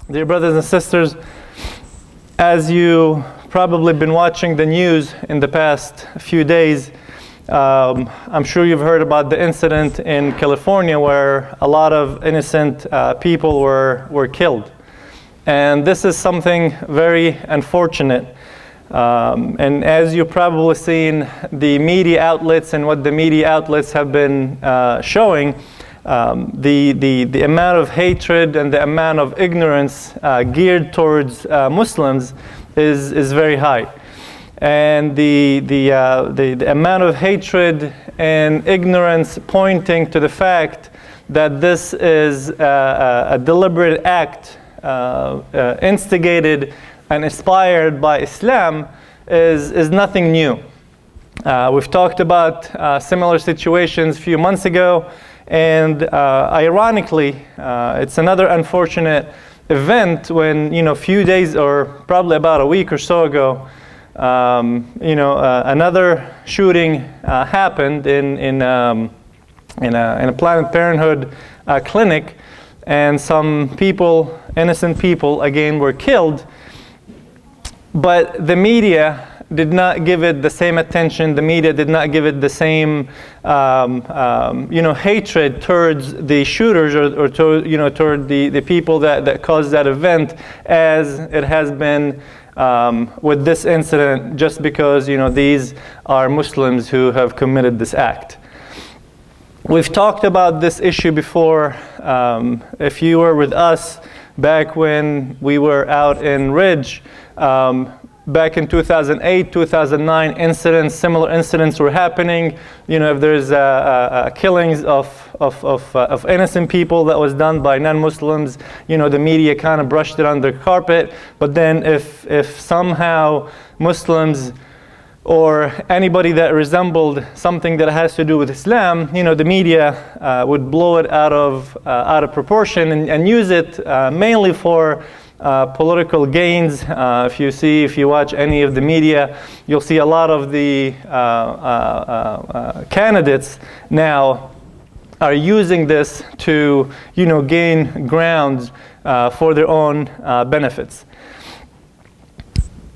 Dear brothers and sisters, as you probably been watching the news in the past few days, I'm sure you've heard about the incident in California where a lot of innocent people were killed. And this is something very unfortunate. And as you've probably seen, the media outlets and what the media outlets have been showing, the amount of hatred and the amount of ignorance geared towards Muslims is very high. And the amount of hatred and ignorance pointing to the fact that this is a deliberate act instigated and inspired by Islam is nothing new. We've talked about similar situations a few months ago, and ironically, it's another unfortunate event when, a few days or probably about a week or so ago, another shooting happened in a Planned Parenthood clinic, and some people, innocent people, again, were killed. But the media did not give it the same attention. The media did not give it the same, hatred towards the shooters or toward the people that caused that event as it has been with this incident, just because these are Muslims who have committed this act. We've talked about this issue before. If you were with us back when we were out in Ridge, back in 2008, 2009, similar incidents were happening. If there's killings of innocent people that was done by non-Muslims, the media kind of brushed it under the carpet. But then if somehow Muslims or anybody that resembled something that has to do with Islam, the media would blow it out of proportion and use it mainly for political gains. If you watch any of the media, you'll see a lot of the candidates now are using this to gain grounds for their own benefits.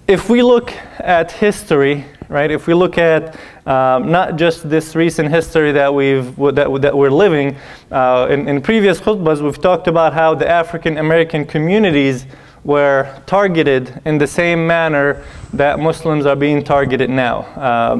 If we look at history, right? If we look at not just this recent history that we're living, in previous khutbahs we've talked about how the African American communities were targeted in the same manner that Muslims are being targeted now.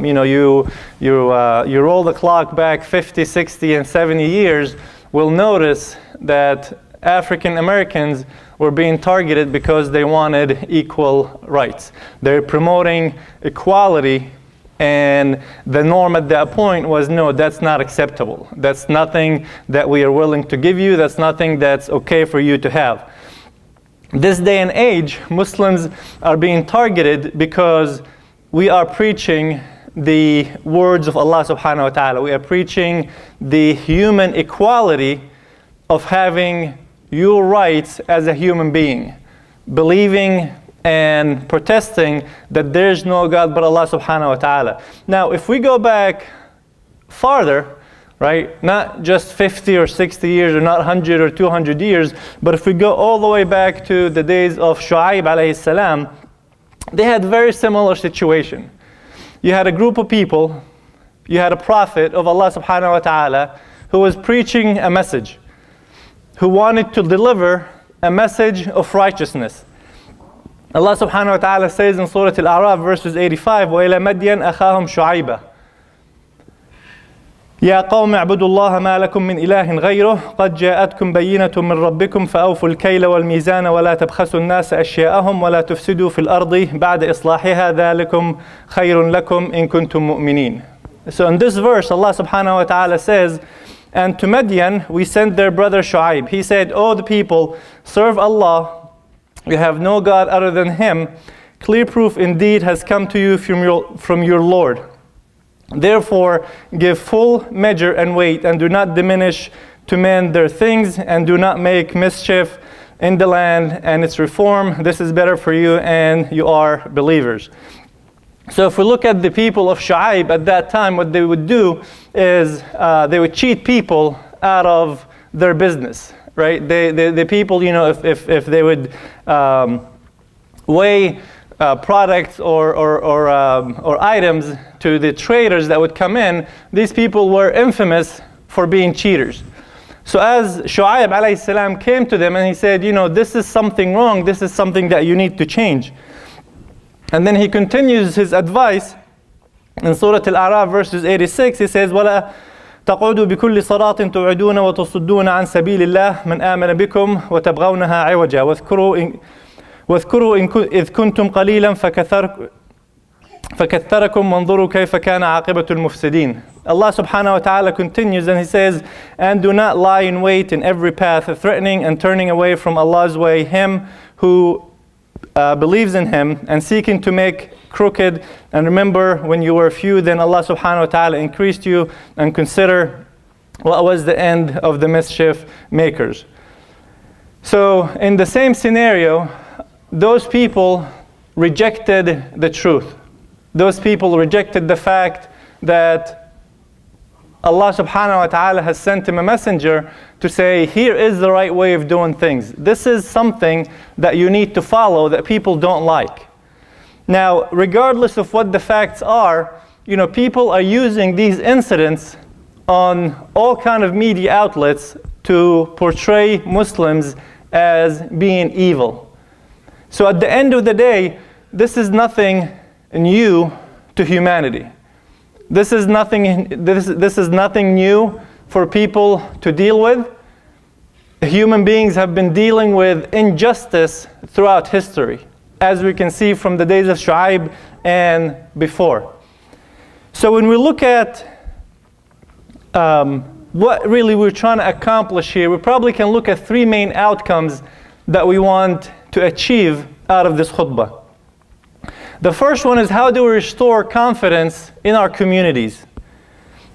You roll the clock back 50, 60, and 70 years, we'll notice that African Americans were being targeted because they wanted equal rights. They're promoting equality, and the norm at that point was, no, that's not acceptable. That's nothing that we are willing to give you. That's nothing that's okay for you to have. This day and age, Muslims are being targeted because we are preaching the words of Allah subhanahu wa ta'ala. We are preaching the human equality of having your rights as a human being, believing and protesting that there's no God but Allah subhanahu wa ta'ala. Now, if we go back farther, right, not just 50 or 60 years or not 100 or 200 years, but if we go all the way back to the days of Shu'aib alayhi salam, they had very similar situation. You had a group of people, you had a prophet of Allah subhanahu wa ta'ala who was preaching a message, who wanted to deliver a message of righteousness. Allah subhanahu wa ta'ala says in Surah Al-A'raf verses 85, وَإِلَى مَدْيَنَ أَخَاهُمْ شُعَيْبًا يَا قَوْمِ اعْبُدُوا اللَّهَ مَا لَكُم مِّنْ إِلَٰهٍ غَيْرُهُ قَدْ جَاءَتْكُمْ بَيِّنَةٌ مِّن رَبِّكُمْ فَأَوْفُوا الْكَيْلَ وَالْمِيزَانَ وَلَا تَبْخَسُوا النَّاسَ أَشْيَاءَهُمْ وَلَا تُفْسِدُوا فِي الْأَرْضِ بَعْدَ إِصْلَاحِهَا ذَلِكُمْ خَيْرٌ لَكُمْ إِن كُنتُم مُؤْمِنِينَ. So in this verse, Allah subhanahu wa ta'ala says, and to Madian we sent their brother Shu'aib. He said, "O the people, serve Allah. You have no God other than Him. Clear proof indeed has come to you from your Lord. Therefore, give full measure and weight, and do not diminish to men their things, and do not make mischief in the land and its reform. This is better for you, and you are believers." So if we look at the people of Shu'aib at that time, what they would do is they would cheat people out of their business. right? The people, you know, if they would weigh products or items to the traders that would come in, these people were infamous for being cheaters. So as Shu'aib alayhi salam came to them and he said, you know, this is something wrong, this is something that you need to change. And then he continues his advice in Surah Al-A'raf verses 86. He says, وَلَا تَقْعُدُوا بِكُلِّ صَرَاطٍ تُعِدُونَ وَتَصُدُّونَ عَنْ سَبِيلِ اللَّهِ مَنْ آمَنَ بِكُمْ وَتَبْغَوْنَهَا عِوَجًا واذكروا إذ كنتم قليلا فكثركم وانظروا كيف كان عاقبة المفسدين. Allah subhanahu wa ta'ala continues and he says, and do not lie in wait in every path, threatening and turning away from Allah's way him who believes in him and seeking to make crooked. And remember when you were few, then Allah subhanahu wa ta'ala increased you, and consider what was the end of the mischief makers. So in the same scenario, those people rejected the truth. Those people rejected the fact that Allah subhanahu wa ta'ala has sent him a messenger to say, here is the right way of doing things. This is something that you need to follow that people don't like. Now, regardless of what the facts are, you know, people are using these incidents on all kind of media outlets to portray Muslims as being evil. So at the end of the day, this is nothing new to humanity. This is nothing new for people to deal with. Human beings have been dealing with injustice throughout history, as we can see from the days of Shu'aib and before. So when we look at what really we're trying to accomplish here, we probably can look at three main outcomes that we want to achieve out of this khutbah. The first one is, how do we restore confidence in our communities?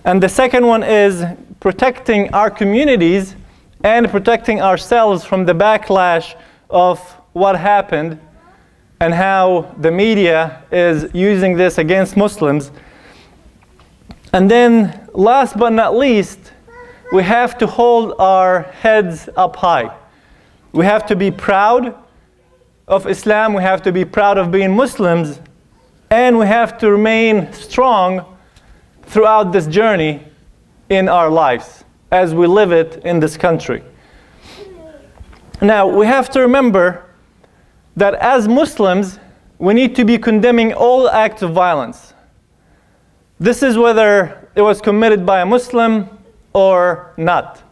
And the second one is protecting our communities and protecting ourselves from the backlash of what happened and how the media is using this against Muslims. And then last but not least, we have to hold our heads up high. We have to be proud of Islam, we have to be proud of being Muslims, and we have to remain strong throughout this journey in our lives as we live it in this country. Now, we have to remember that as Muslims, we need to be condemning all acts of violence. This is whether it was committed by a Muslim or not.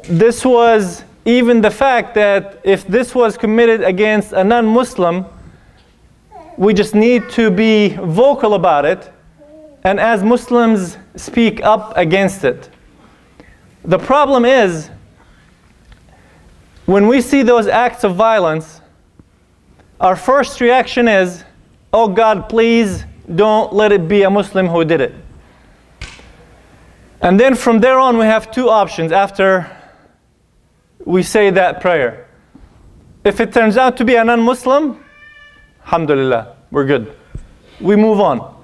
This was even the fact that if this was committed against a non-Muslim, we just need to be vocal about it, and as Muslims speak up against it. The problem is, when we see those acts of violence, our first reaction is, oh God, please don't let it be a Muslim who did it. And then from there on, we have two options after we say that prayer. If it turns out to be a non-Muslim, alhamdulillah, we're good. We move on.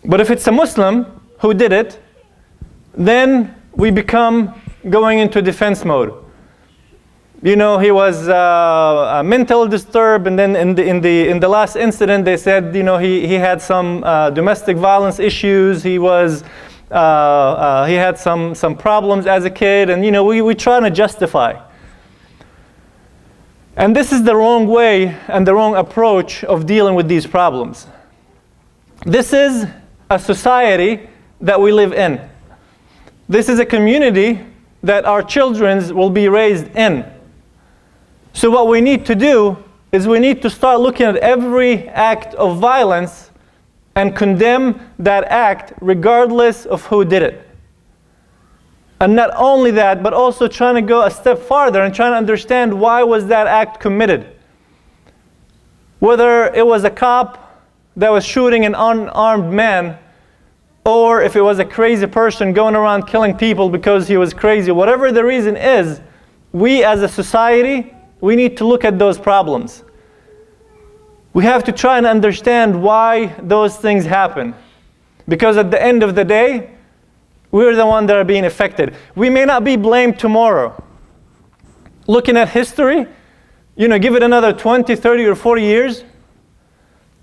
But if it's a Muslim who did it, then we become going into defense mode. You know, he was mentally disturbed, and then in the last incident they said, you know, he had some domestic violence issues. He had some problems as a kid, and you know, we try to justify. And this is the wrong way and the wrong approach of dealing with these problems. This is a society that we live in. This is a community that our children will be raised in. So what we need to do is we need to start looking at every act of violence and condemn that act regardless of who did it. And not only that, but also trying to go a step farther and trying to understand why was that act committed. Whether it was a cop that was shooting an unarmed man, or if it was a crazy person going around killing people because he was crazy, whatever the reason is, we as a society, we need to look at those problems. We have to try and understand why those things happen. Because at the end of the day, We're the ones that are being affected. We may not be blamed tomorrow. Looking at history, you know, give it another 20, 30, or 40 years,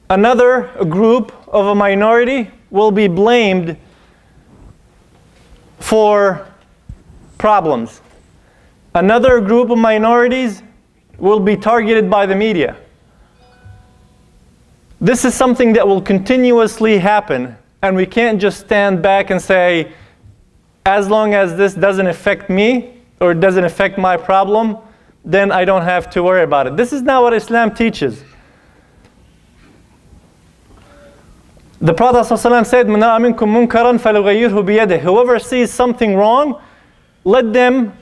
another group of a minority will be blamed for problems. Another group of minorities will be targeted by the media. This is something that will continuously happen, and we can't just stand back and say, as long as this doesn't affect me or doesn't affect my problem, then I don't have to worry about it. This is not what Islam teaches. The Prophet ﷺ said, "Man ra'a minkum munkaran falyughayyirhu biyadihi." Whoever sees something wrong, let them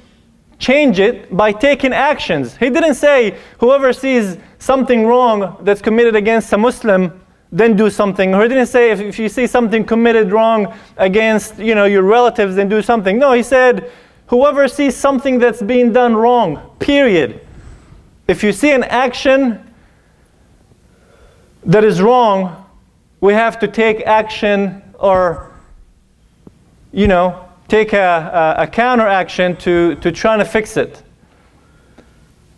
change it by taking actions. He didn't say, whoever sees something wrong that's committed against a Muslim, then do something. Or he didn't say, if you see something committed wrong against, you know, your relatives, then do something. No, he said, whoever sees something that's being done wrong, period. If you see an action that is wrong, we have to take action, or, you know, take a counter action to try to fix it.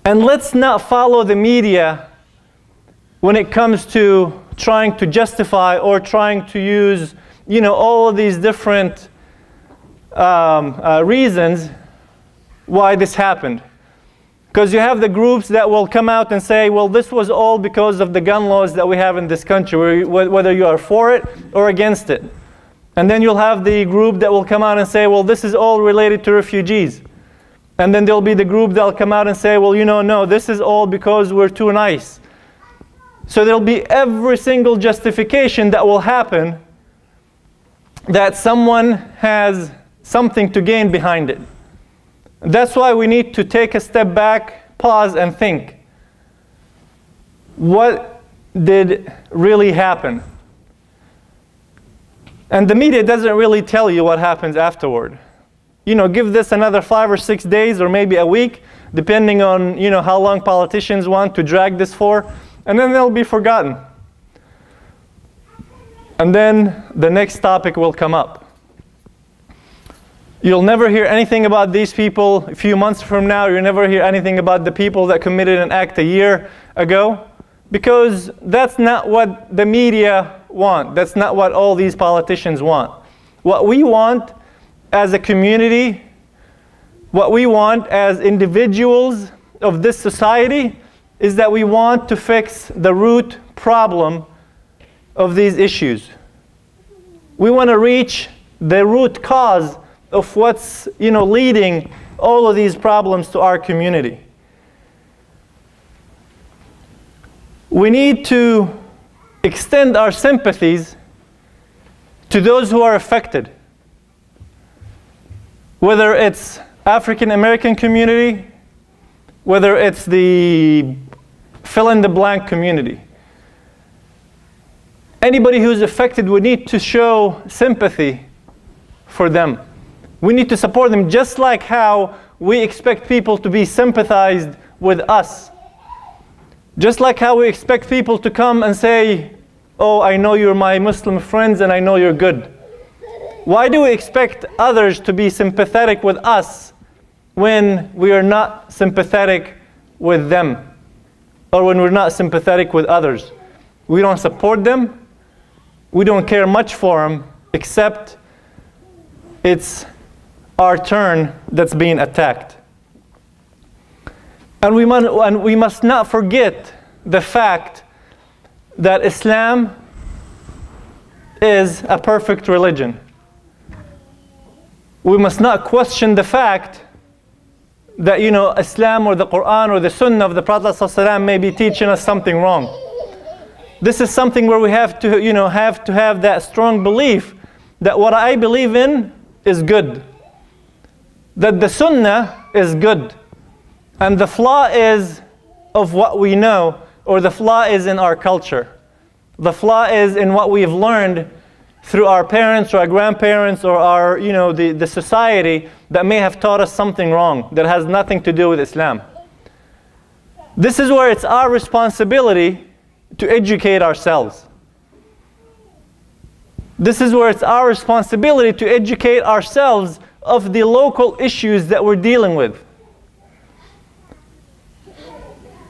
And let's not follow the media when it comes to trying to justify or trying to use, you know, all of these different reasons why this happened. Because you have the groups that will come out and say, well, this was all because of the gun laws that we have in this country, whether you are for it or against it. And then you'll have the group that will come out and say, well, this is all related to refugees. And then there'll be the group that'll come out and say, well, you know, no, this is all because we're too nice. So there'll be every single justification that will happen that someone has something to gain behind it. That's why we need to take a step back, pause, and think. What did really happen? And the media doesn't really tell you what happens afterward. You know, give this another 5 or 6 days, or maybe a week, depending on, you know, how long politicians want to drag this for, and then they'll be forgotten. And then the next topic will come up. You'll never hear anything about these people a few months from now. You'll never hear anything about the people that committed an act a year ago, because that's not what the media want. That's not what all these politicians want. What we want as a community, what we want as individuals of this society, is that we want to fix the root problem of these issues. We want to reach the root cause of what's, you know, leading all of these problems to our community. We need to extend our sympathies to those who are affected, whether it's African American community, whether it's the fill-in-the-blank community. Anybody who's affected, we need to show sympathy for them. We need to support them, just like how we expect people to be sympathized with us. Just like how we expect people to come and say, oh, I know you're my Muslim friends and I know you're good. Why do we expect others to be sympathetic with us when we are not sympathetic with them? Or when we're not sympathetic with others? We don't support them. We don't care much for them, except it's our turn that's being attacked. And we must not forget the fact that Islam is a perfect religion. We must not question the fact that, you know, Islam or the Quran or the Sunnah of the Prophet ﷺ may be teaching us something wrong. This is something where we have to, you know, have that strong belief that what I believe in is good, that the Sunnah is good, and the flaw is of what we know, or the flaw is in our culture. The flaw is in what we've learned through our parents or our grandparents or our, you know, the society that may have taught us something wrong that has nothing to do with Islam. This is where it's our responsibility to educate ourselves. This is where it's our responsibility to educate ourselves of the local issues that we're dealing with.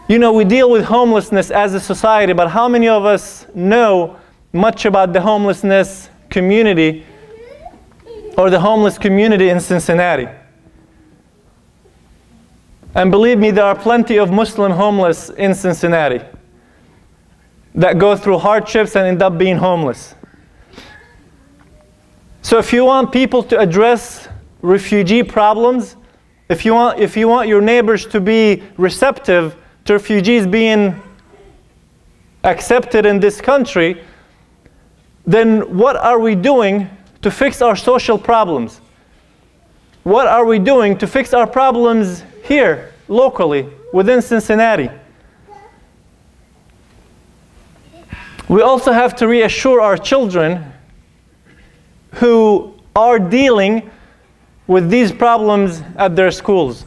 You know, we deal with homelessness as a society, but how many of us know much about the homelessness community or the homeless community in Cincinnati? And believe me, there are plenty of Muslim homeless in Cincinnati that go through hardships and end up being homeless. So if you want people to address refugee problems, if you want your neighbors to be receptive to refugees being accepted in this country, then what are we doing to fix our social problems? What are we doing to fix our problems here, locally, within Cincinnati? We also have to reassure our children who are dealing with these problems at their schools.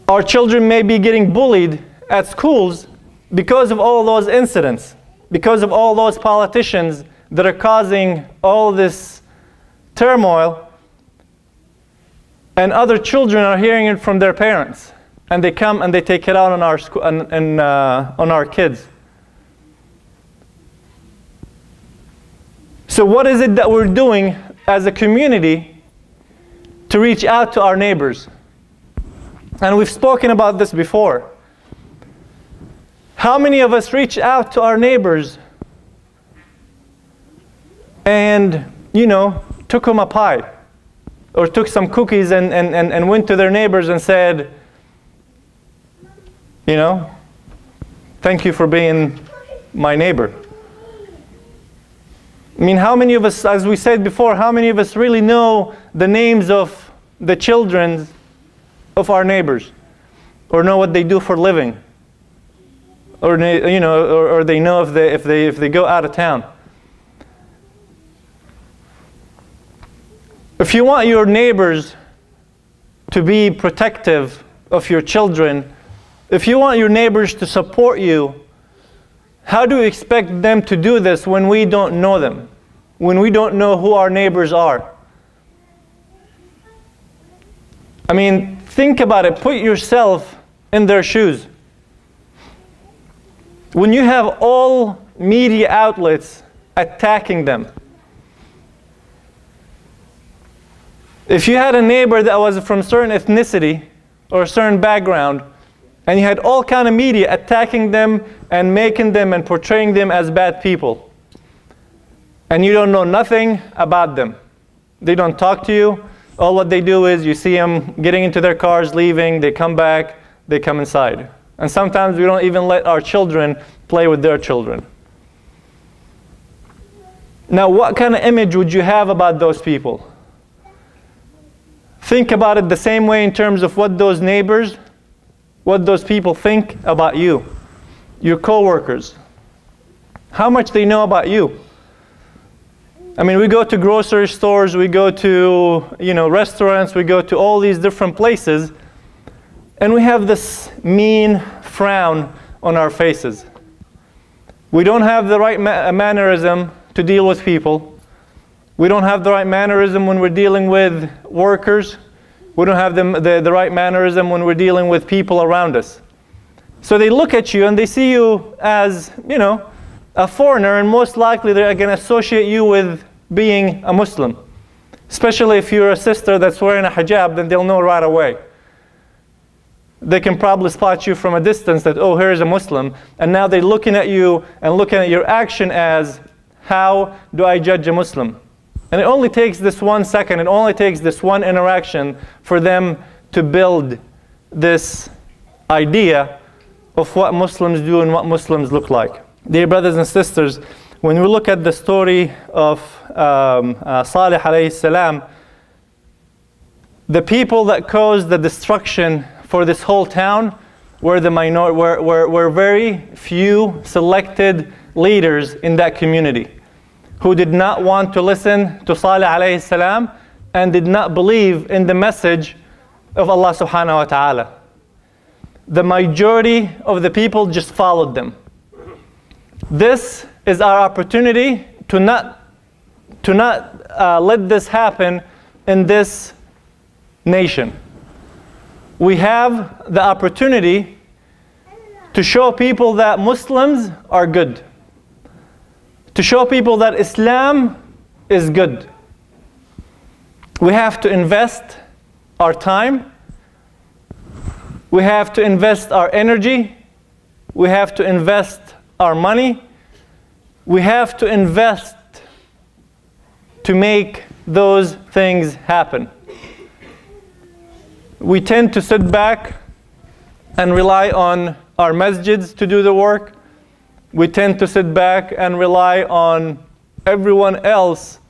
Our children may be getting bullied at schools because of all those incidents, because of all those politicians that are causing all this turmoil, and other children are hearing it from their parents, and they come and they take it out on our kids. So what is it that we're doing as a community to reach out to our neighbors? And we've spoken about this before. How many of us reach out to our neighbors and, you know, took them a pie, or took some cookies and went to their neighbors and said, you know, thank you for being my neighbor? I mean, how many of us, as we said before, how many of us really know the names of the children of our neighbors, or know what they do for a living, or you know, or they know if they go out of town? If you want your neighbors to be protective of your children, if you want your neighbors to support you, how do you expect them to do this when we don't know them, when we don't know who our neighbors are? I mean, think about it. Put yourself in their shoes. When you have all media outlets attacking them, if you had a neighbor that was from a certain ethnicity or a certain background, and you had all kind of media attacking them and making them and portraying them as bad people, and you don't know nothing about them, they don't talk to you, all what they do is you see them getting into their cars, leaving, they come back, they come inside. And sometimes we don't even let our children play with their children. Now, what kind of image would you have about those people? Think about it the same way in terms of what those neighbors, what those people think about you, your co-workers, how much they know about you. I mean, we go to grocery stores, we go to, you know, restaurants, we go to all these different places, and we have this mean frown on our faces. We don't have the right mannerism to deal with people. We don't have the right mannerism when we're dealing with workers. We don't have the right mannerism when we're dealing with people around us. So they look at you and they see you as, you know, a foreigner, and most likely they're going to associate you with being a Muslim. Especially if you're a sister that's wearing a hijab, then they'll know right away. They can probably spot you from a distance that, oh, here's a Muslim. And now they're looking at you and looking at your action as, how do I judge a Muslim? And it only takes this 1 second, it only takes this one interaction for them to build this idea of what Muslims do and what Muslims look like. Dear brothers and sisters, when we look at the story of Salih alayhi salam, the people that caused the destruction for this whole town were were very few selected leaders in that community who did not want to listen to Salih alayhi salam and did not believe in the message of Allah subhanahu wa ta'ala. The majority of the people just followed them. This is our opportunity to not let this happen in this nation. We have the opportunity to show people that Muslims are good, to show people that Islam is good. We have to invest our time, we have to invest our energy, we have to invest our money, we have to invest to make those things happen. We tend to sit back and rely on our masjids to do the work. We tend to sit back and rely on everyone else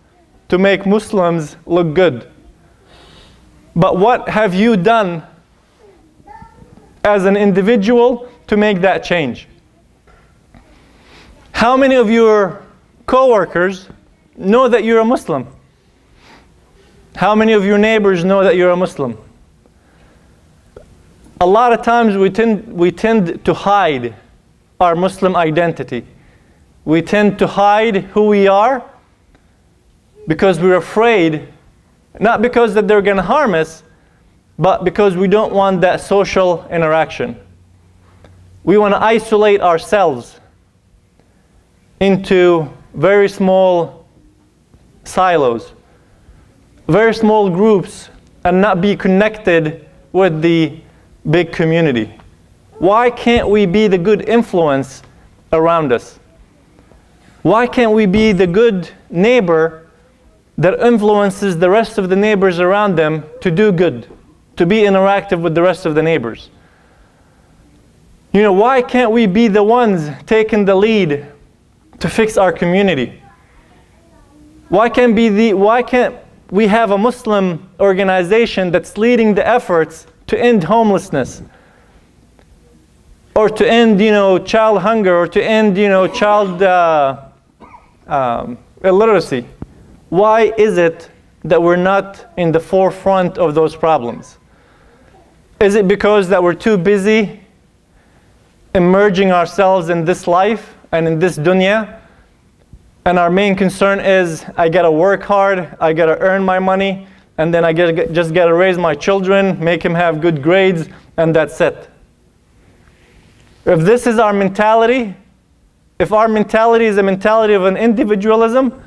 to make Muslims look good. But what have you done as an individual to make that change? How many of your coworkers know that you're a Muslim? How many of your neighbors know that you're a Muslim? A lot of times we tend to hide our Muslim identity. We tend to hide who we are because we're afraid, not because that they're going to harm us, but because we don't want that social interaction. We want to isolate ourselves into very small silos, very small groups, and not be connected with the big community. Why can't we be the good influence around us? Why can't we be the good neighbor that influences the rest of the neighbors around them to do good, to be interactive with the rest of the neighbors? You know, why can't we be the ones taking the lead to fix our community? Why can't we have a Muslim organization that's leading the efforts to end homelessness, or to end, child hunger, or to end, child illiteracy? Why is it that we're not in the forefront of those problems? Is it because that we're too busy immersing ourselves in this life and in this dunya, and our main concern is, I gotta work hard, I gotta earn my money, and then I just gotta raise my children, make them have good grades, and that's it? If this is our mentality, if our mentality is a mentality of an individualism,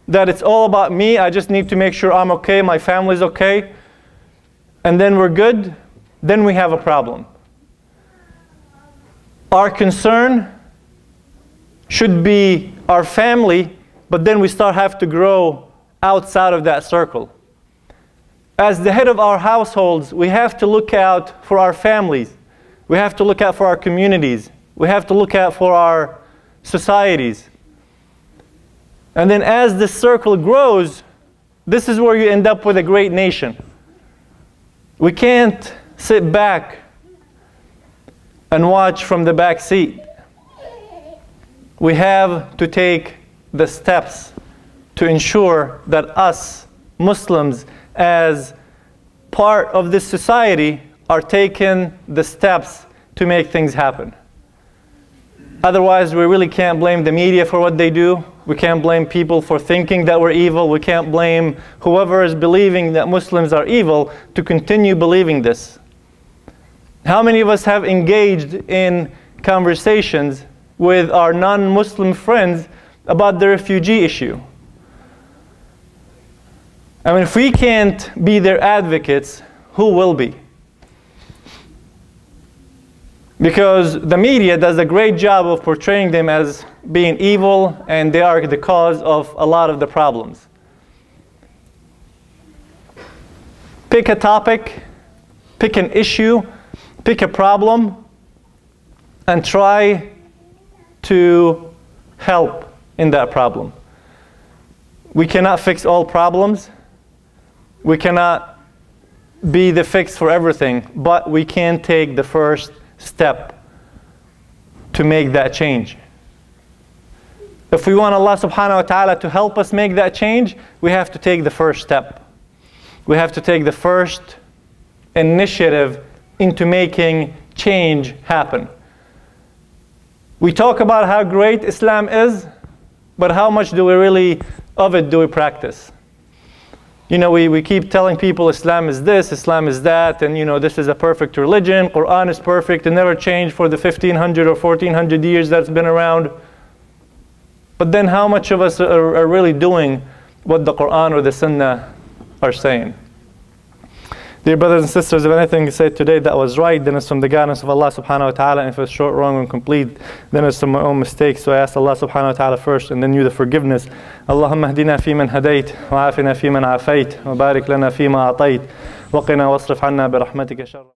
that it's all about me, I just need to make sure I'm okay, my family's okay, and then we're good, then we have a problem. Our concern should be our family, but then we have to grow outside of that circle. As the head of our households, we have to look out for our families. We have to look out for our communities. We have to look out for our societies. And then as this circle grows, this is where you end up with a great nation. We can't sit back and watch from the back seat. We have to take the steps to ensure that us, Muslims, as part of this society, are taking the steps to make things happen. Otherwise, we really can't blame the media for what they do. We can't blame people for thinking that we're evil. We can't blame whoever is believing that Muslims are evil to continue believing this. How many of us have engaged in conversations with our non-Muslim friends about the refugee issue? I mean, if we can't be their advocates, who will be? Because the media does a great job of portraying them as being evil, and they are the cause of a lot of the problems. Pick a topic, pick an issue, pick a problem, and try to help in that problem. We cannot fix all problems. We cannot be the fix for everything, but we can take the first step to make that change. If we want Allah subhanahu wa ta'ala to help us make that change, we have to take the first step. We have to take the first initiative into making change happen. We talk about how great Islam is, but how much do we really of it do we practice? You know, we keep telling people Islam is this, Islam is that, and you know, this is a perfect religion, Quran is perfect, it never changed for the 1500 or 1400 years that's been around. But then how much of us are really doing what the Quran or the Sunnah are saying? Dear brothers and sisters, if anything said today that was right, then it's from the guidance of Allah subhanahu wa ta'ala, and if it's short, wrong, or incomplete, then it's from my own mistakes. So I ask Allah subhanahu wa ta'ala first, and then you the forgiveness. Allahumma hdina fi man hadayt, wa afina fi man afayt, wa barik lana fi ma atayt, wa qina wasrif anna bi rahmatika sharra.